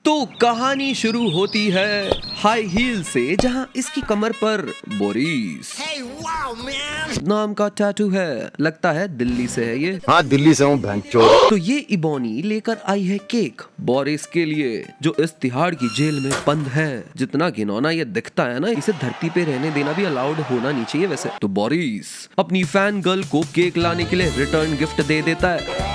तो कहानी शुरू होती है हाई हील से, जहां इसकी कमर पर बोरिस नाम का टैटू है। लगता है दिल्ली से है ये। हाँ, दिल्ली से हूँ भैंचोद। तो ये इबोनी लेकर आई है केक बोरिस के लिए, जो इस तिहाड़ की जेल में बंद है। जितना घिनौना ये दिखता है ना, इसे धरती पे रहने देना भी अलाउड होना नहीं चाहिए वैसे। तो बोरिस अपनी फैन गर्ल को केक लाने के लिए रिटर्न गिफ्ट दे देता है।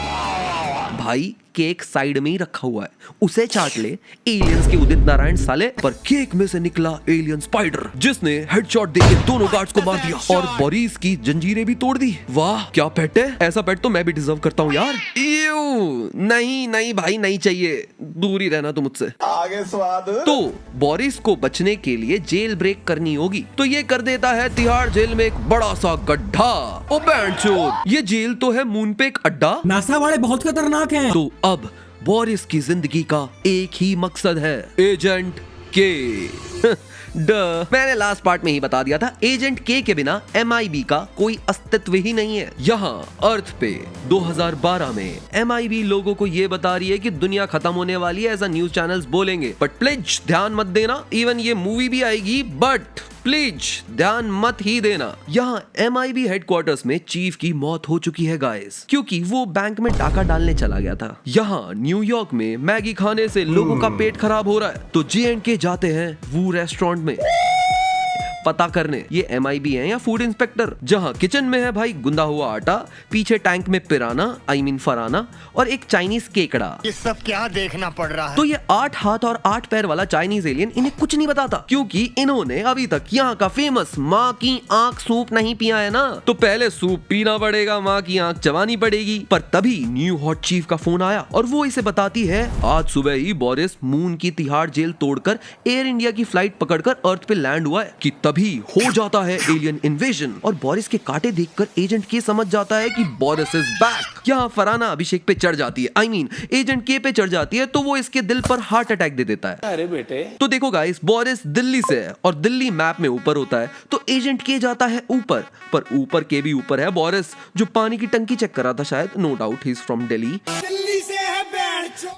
भाई केक साइड में ही रखा हुआ है, उसे चाट ले। एलियंस के उदित नारायण साले। पर केक में से निकला एलियन स्पाइडर, जिसने हेडशॉट देके दोनों गार्ड्स को मार दिया और बोरिस की जंजीरें भी तोड़ दी। वाह क्या पेट है, ऐसा पेट तो मैं भी डिजर्व करता हूँ यार। नहीं नहीं भाई नहीं चाहिए, दूर ही रहना तुम मुझसे। आगे स्वाद। तो बोरिस को बचने के लिए जेल ब्रेक करनी होगी, तो ये कर देता है तिहाड़ जेल में एक बड़ा सा गड्ढा। ओ बैंचोद, ये जेल तो है मून पे एक अड्डा। नासा वाले बहुत खतरनाक हैं। तो अब बोरिस की जिंदगी का एक ही मकसद है, एजेंट के। मैंने लास्ट पार्ट में ही बता दिया था, एजेंट के बिना MIB का कोई अस्तित्व ही नहीं है। यहाँ अर्थ पे 2012 में MIB लोगों को ये बता रही है कि दुनिया खत्म होने वाली है, ऐसा न्यूज चैनल्स बोलेंगे। बट प्लीज ध्यान मत देना, इवन ये मूवी भी आएगी बट प्लीज ध्यान मत ही देना। यहाँ MIB हेडक्वार्टर्स में चीफ की मौत हो चुकी है गाइस, क्योंकि वो बैंक में डाका डालने चला गया था। यहाँ न्यूयॉर्क में मैगी खाने से लोगों का पेट खराब हो रहा है, तो J&K जाते हैं वो रेस्टोरेंट में पता करने ये MIB है या फूड इंस्पेक्टर। जहां किचन में है भाई गुंदा हुआ आटा, पीछे टैंक में पिराना फराना और एक चाइनीज केकड़ा। ये सब क्या देखना पड़ रहा है? तो ये 8 हाथ और 8 पैर वाला चाइनीज एलियन इन्हें कुछ नहीं बताता, क्योंकि इन्होंने अभी तक यहाँ का फेमस माँ की आंख सूप नहीं पिया है ना। तो पहले सूप पीना पड़ेगा, माँ की आंख चबानी पड़ेगी। पर तभी न्यू हॉट चीफ का फोन आया और वो इसे बताती है आज सुबह ही बोरिस मून की तिहाड़ जेल तोड़कर एयर इंडिया की फ्लाइट पकड़कर अर्थ पे लैंड हुआ है कि भी हो जाता है एलियन इन्वेजन। और बोरिस के कांटे देखकर एजेंट के समझ जाता है कि बोरिस इज बैक। यहाँ फराना अभिषेक पे चढ़ जाती है, एजेंट के पे चढ़ जाती है, तो वो इसके दिल पर हार्ट अटैक दे देता है। अरे बेटे, तो देखो गाइस, बोरिस दिल्ली से है और दिल्ली मैप में ऊपर होता है, तो एजेंट के जाता है ऊपर। पर ऊपर के भी ऊपर है बोरिस, जो पानी की टंकी चेक कर रहा था शायद। No doubt he is from Delhi.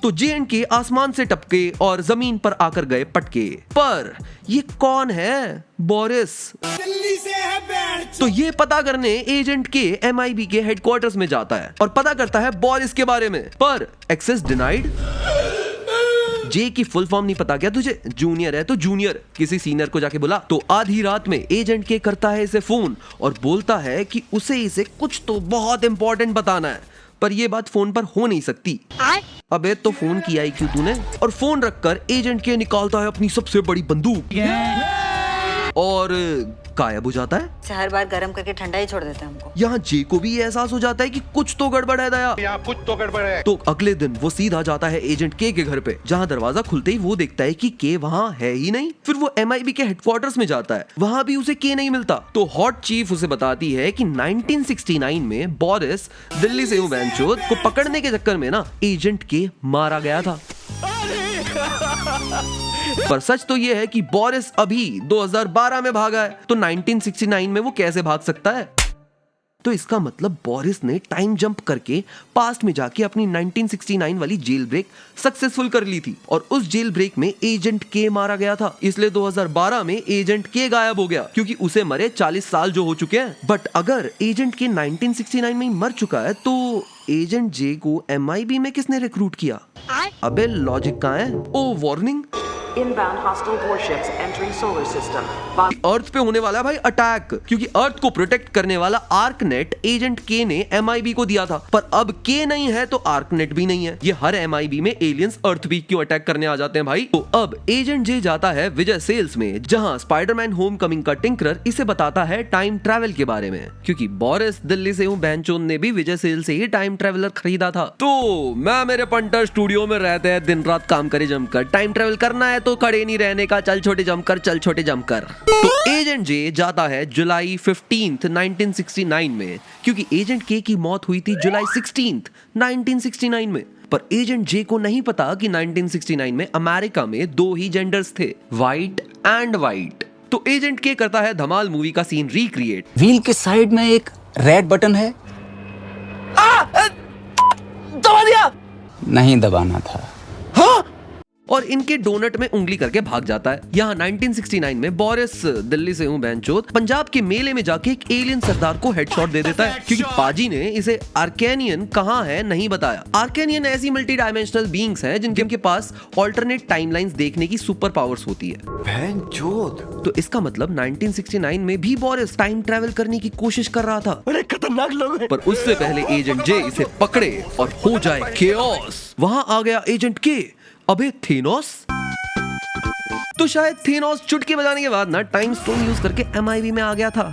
तो J&K आसमान से टपके और जमीन पर आकर गए पटके। पर ये कौन है? बोरिस। दिल्ली से है। तो ये पता करने एजेंट के MIB के हेडक्वार्टर्स में जाता है और पता करता है बोरिस के बारे में। पर एक्सेस डिनाइड। जे की फुल फॉर्म नहीं पता क्या तुझे? जूनियर है तो जूनियर, किसी सीनियर को जाके बुला। तो आधी रात में एजेंट के करता है इसे फोन और बोलता है कि उसे इसे कुछ तो बहुत इंपॉर्टेंट बताना है, पर ये बात फोन पर हो नहीं सकती। अबे तो फोन किया ही क्यों तूने? और फोन रखकर एजेंट के निकालता है अपनी सबसे बड़ी बंदूक और गायब हो जाता है। हर बार गर्म करके ठंडा ही छोड़ देते हैं हमको। यहाँ जे को भी एहसास हो जाता है कि कुछ तो गड़बड़ है दया। यहाँ कुछ तो गड़बड़ है। तो अगले दिन वो सीधा जाता है एजेंट के घर पे, जहाँ दरवाजा खुलते ही वो देखता है कि के वहाँ है ही नहीं। फिर वो MIB के हेडक्वार्टर्स में जाता है, वहाँ भी उसे के नहीं मिलता। तो हॉट चीफ उसे बताती है कि 1969 में बोरिस दिल्ली से बैंचोद को पकड़ने के चक्कर में ना एजेंट के मारा गया था। पर सच तो ये है कि बोरिस अभी 2012 में भागा है, तो 1969 में वो कैसे भाग सकता है? तो इसका मतलब बोरिस ने टाइम जंप करके पास्ट में जाके अपनी 1969 वाली जेल ब्रेक सक्सेसफुल कर ली थी, और उस जेल ब्रेक में एजेंट के मारा गया था। इसलिए 2012 में एजेंट के गायब हो गया, क्योंकि उसे मरे 40 साल जो हो चुके हैं। बट अगर एजेंट के 1969 में ही मर चुका है, तो एजेंट जे को MIB में किसने रिक्रूट किया? अबे लॉजिक कहाँ है? ओ warning, Inbound hostile warships entering solar system. Earth पे होने वाला है भाई अटैक, क्योंकि अर्थ को प्रोटेक्ट करने वाला आर्कनेट एजेंट के ने MIB को दिया था। पर अब के नहीं है तो आर्कनेट भी नहीं है। ये हर MIB में एलियंस अर्थ भी क्यों अटैक करने आ जाते हैं भाई। तो अब एजेंट जे जाता है विजय सेल्स में, जहां स्पाइडरमैन होमकमिंग का टिंकरर इसे बताता है टाइम ट्रैवल के बारे में, क्योंकि बोरिस दिल्ली से हूँ बैंचोद ने भी विजय सेल्स से ही टाइम ट्रैवलर खरीदा था। तो मैं मेरे पंटर स्टूडियो में रहते हैं, दिन रात काम करे जमकर। टाइम ट्रैवल करना है तो खड़े नहीं रहने का, चल छोटे जमकर, चल छोटे जमकर। तो एजेंट जे जाता है जुलाई 15, 1969 में, क्योंकि एजेंट के की मौत हुई थी जुलाई 16, 1969 में। पर एजेंट जे को नहीं पता कि 1969 में अमेरिका में 2 ही जेंडर्स थे, व्हाइट एंड व्हाइट। तो एजेंट के करता है धमाल मूवी का सीन रिक्रिएट। व्हील के साइड में एक रेड बटन है, दबा दिया। नहीं दबाना था। हाँ? और इनके डोनट में उंगली करके भाग जाता है। यहाँ 1969 में बोरिस दिल्ली से हूँ बैंचोद पंजाब के मेले में जाके एक एलियन सरदार को हेडशॉट दे देता है, क्योंकि पाजी ने इसे आर्केनियन कहाँ है नहीं बताया। आर्केनियन ऐसी मल्टी डायमेंशनल बीइंग्स हैं जिनके पास ऑल्टरनेट टाइमलाइंस देखने की सुपर पावर्स होती है। तो इसका मतलब 1969 में भी बोरिस टाइम ट्रैवल करने की कोशिश कर रहा था। अरे खतरनाक लोग हैं। पर उससे पहले एजेंट जे इसे पकड़े और हो जाए केओस। वहां आ गया एजेंट के। अबे थेनोस? तो शायद थेनोस चुटकी बजाने के बाद ना टाइम स्टोन यूज करके MIB में आ गया था।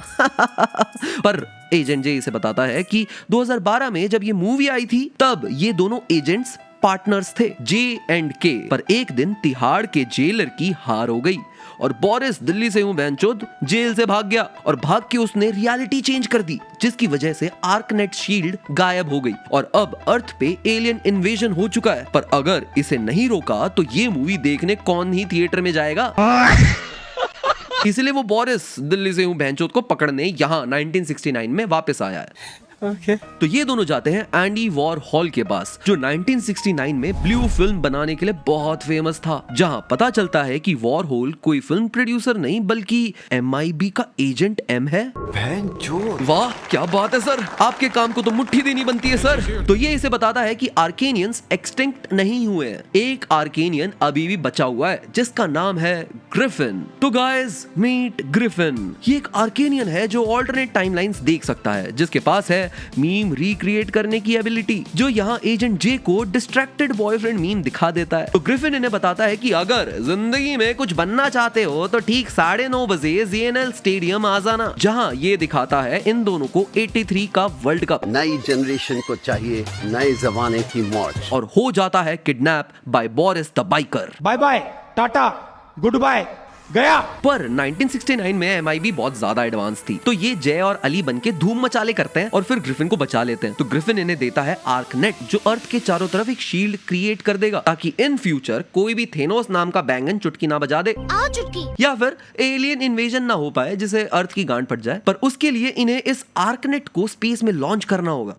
पर एजेंट जे इसे बताता है कि 2012 में जब ये मूवी आई थी तब ये दोनों एजेंट्स पार्टनर्स थे, जे एंड के। पर एक दिन तिहाड़ के जेलर की हार हो गई और बोरिस दिल्ली से हूँ बैंचोद जेल से भाग गया और भाग के उसने रियलिटी चेंज कर दी, जिसकी वजह से आर्कनेट शील्ड गायब हो गई और अब अर्थ पे एलियन इन्वेजन हो चुका है। पर अगर इसे नहीं रोका तो ये मूवी देखने कौन ही थिएटर में जाएगा। इसलिए वो बोरिस दिल्ली से हूँ बैंचोद को पकड़ने यहाँ 1969 में वापस आया है। तो ये दोनों जाते हैं एंडी वॉरहॉल के पास, जो 1969 में ब्लू फिल्म बनाने के लिए बहुत फेमस था, जहां पता चलता है कि वॉरहॉल कोई फिल्म प्रोड्यूसर नहीं बल्कि MIB का एजेंट M है। वाह क्या बात है सर, आपके काम को तो मुट्ठी देनी बनती है सर। तो ये इसे बताता है कि आर्केनियंस एक्सटिंक्ट नहीं हुए हैं, एक आर्केनियन अभी भी बचा हुआ है जिसका नाम है ग्रिफिन। तो गाइस मीट ग्रिफिन। ये एक आर्केनियन है जो ऑल्टरनेट टाइमलाइंस देख सकता है, जिसके पास है मीम रिक्रिएट करने की एबिलिटी, जो यहाँ एजेंट जे को डिस्ट्रैक्टेड बॉयफ्रेंड मीम दिखा देता है। तो ग्रिफिन इन्हें बताता है कि अगर जिंदगी में कुछ बनना चाहते हो तो ठीक 9:30 बजे ZNL स्टेडियम आ जाना, जहाँ ये दिखाता है इन दोनों को 83 का वर्ल्ड कप। नई जनरेशन को चाहिए नए जमाने की मौज। और हो जाता है kidnap by Boris the biker. Bye bye tata good bye गया। पर 1969 में MIB बहुत ज्यादा एडवांस थी, तो ये जय और अली बनके धूम मचाले करते हैं और फिर ग्रिफिन को बचा लेते हैं। तो ग्रिफिन इन्हें देता है आर्कनेट, जो अर्थ के चारों तरफ एक शील्ड क्रिएट कर देगा, ताकि इन फ्यूचर कोई भी थेनोस नाम का बैंगन चुटकी ना बजा दे, या फिर एलियन इन्वेजन ना हो पाए जिसे अर्थ की गांड फट जाए। पर उसके लिए इन्हें इस आर्कनेट को स्पेस में लॉन्च करना होगा।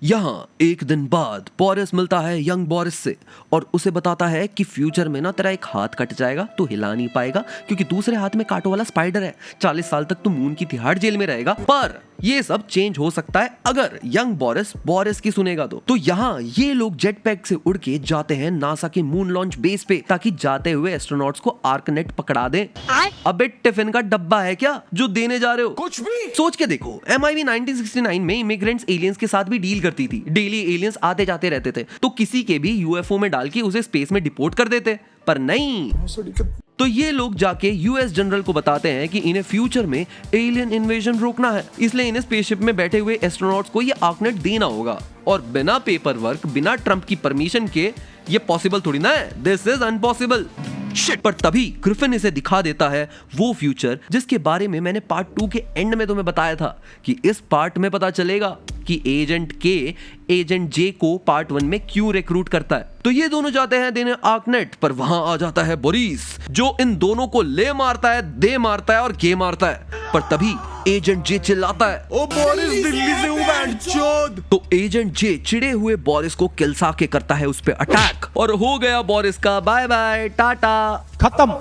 यहाँ एक दिन बाद बोरिस मिलता है यंग बोरिस से और उसे बताता है कि फ्यूचर में ना तेरा एक हाथ कट जाएगा, तो हिला नहीं पाएगा क्योंकि दूसरे हाथ में कांटों वाला स्पाइडर है। 40 साल तक तू मून की तिहाड़ जेल में रहेगा। पर ये सब चेंज हो सकता है अगर यंग बोरिस की सुनेगा तो यहाँ ये लोग जेट पैक से उड़ के जाते हैं नासा के मून लॉन्च बेस पे, ताकि जाते हुए एस्ट्रोनॉट्स को आर्कनेट पकड़ा दे। अबे टिफिन का डब्बा है क्या जो देने जा रहे हो? कुछ भी सोच के देखो। MIB 1969 में इमिग्रेंट्स एलियंस के साथ भी डील करती थी। डेली एलियंस आते जाते रहते थे, तो किसी के भी UFO में डाल के उसे स्पेस में डिपोर्ट कर देते। पर नहीं, तो ये लोग जाके US जनरल को बताते हैं कि इन्हें फ्यूचर में एलियन इन्वेजन रोकना है, इसलिए इन्हें स्पेसशिप में बैठे हुए एस्ट्रोनॉट्स को ये आर्कनेट देना होगा। और बिना पेपर वर्क, बिना ट्रम्प की परमिशन के ये पॉसिबल थोड़ी ना है। This is impossible. पर तभी ग्रिफिन इसे दिखा देता है वो फ्यूचर जिसके बारे में मैंने पार्ट 2 के एंड में तुम्हें बताया था कि इस पार्ट में पता चलेगा कि एजेंट के एजेंट जे को पार्ट 1 में क्यों रिक्रूट करता है। तो ये दोनों जाते हैं देने आर्कनेट, पर वहां आ जाता है बोरिस, जो इन दोनों को ले मारता है, दे मारता है और गे मारता है। पर तभी एजेंट जे चिल्लाता है, ओ बोरिस दिल्ली से हूं बैंचोद। तो एजेंट जे चिड़े हुए बोरिस को किलसा के करता है उस पे अटैक, और हो गया बोरिस का बाय बाय टाटा खत्म।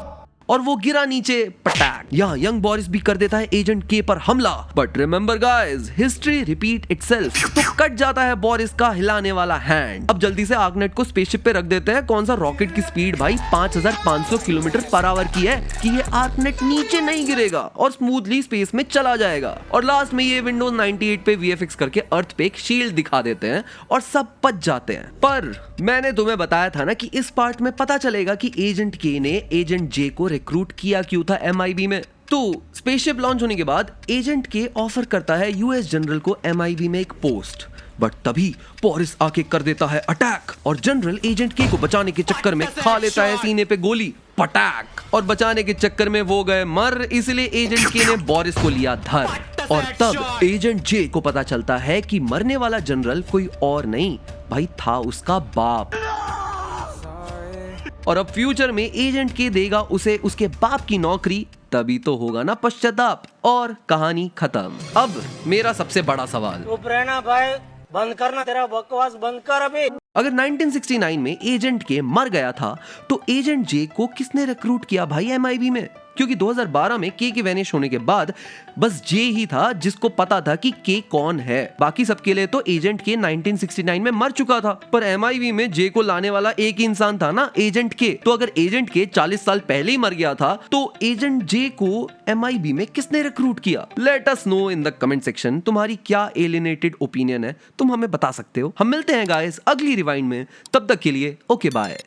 और वो गिरा नीचे पटैक। यहाँ यंग बोरिस भी कर देता है एजेंट के पर हमला। But remember guys, history repeat itself. तो कट जाता है बोरिस का हिलाने वाला हैंड। अब जल्दी से आर्कनेट को स्पेसशिप पे रख देते हैं। कौन सा रॉकेट की स्पीड भाई 5500 किलोमीटर पर आवर की है कि ये आर्कनेट नीचे नहीं गिरेगा और स्मूथली स्पेस में चला जाएगा। और लास्ट में ये विंडोज 98 पे VFX करके अर्थ पे एक शील्ड दिखा देते हैं और सब बच जाते हैं। पर मैंने तुम्हें बताया था ना कि इस पार्ट में पता चलेगा कि एजेंट के ने एजेंट जे को रिक्रूट किया क्यों था MIB में। तो स्पेसशिप लॉन्च होने के बाद एजेंट के ऑफर करता है US जनरल को MIB में एक पोस्ट। बट तभी बोरिस आके कर देता है अटैक और जनरल एजेंट के को बचाने के चक्कर में खा लेता है सीने पे गोली पटाक, और बचाने के चक्कर में वो गए मर। इसलिए एजेंट के ने बोरिस को लिया धर। और तब एजेंट जे को पता चलता है कि मरने वाला जनरल कोई और नहीं भाई था उसका बाप। और अब फ्यूचर में एजेंट के देगा उसे उसके बाप की नौकरी, तभी तो होगा ना पश्चाताप। और कहानी खत्म। अब मेरा सबसे बड़ा सवाल, चुप रहना भाई, बंद करना तेरा बकवास, बंद कर अभी। अगर 1969 में एजेंट के मर गया था तो एजेंट जे को किसने रिक्रूट किया भाई एमआईबी में? क्योंकि 2012 में के वैनिश होने के बाद बस जे ही था जिसको पता था कि के कौन है। बाकी सबके लिए तो एजेंट के 1969 में मर चुका था, पर एमआईबी में जे को लाने वाला एक ही इंसान था ना, एजेंट के। तो अगर एजेंट के 40 साल पहले ही मर गया था तो एजेंट जे को एमआईबी में किसने रिक्रूट किया? Let us know in the comment section. तुम्हारी क्या एलिनेटेड ओपिनियन है, तुम हमें बता सकते हो। हम मिलते हैं गाइस अगली रिवाइंड में, तब तक के लिए ओके बाय।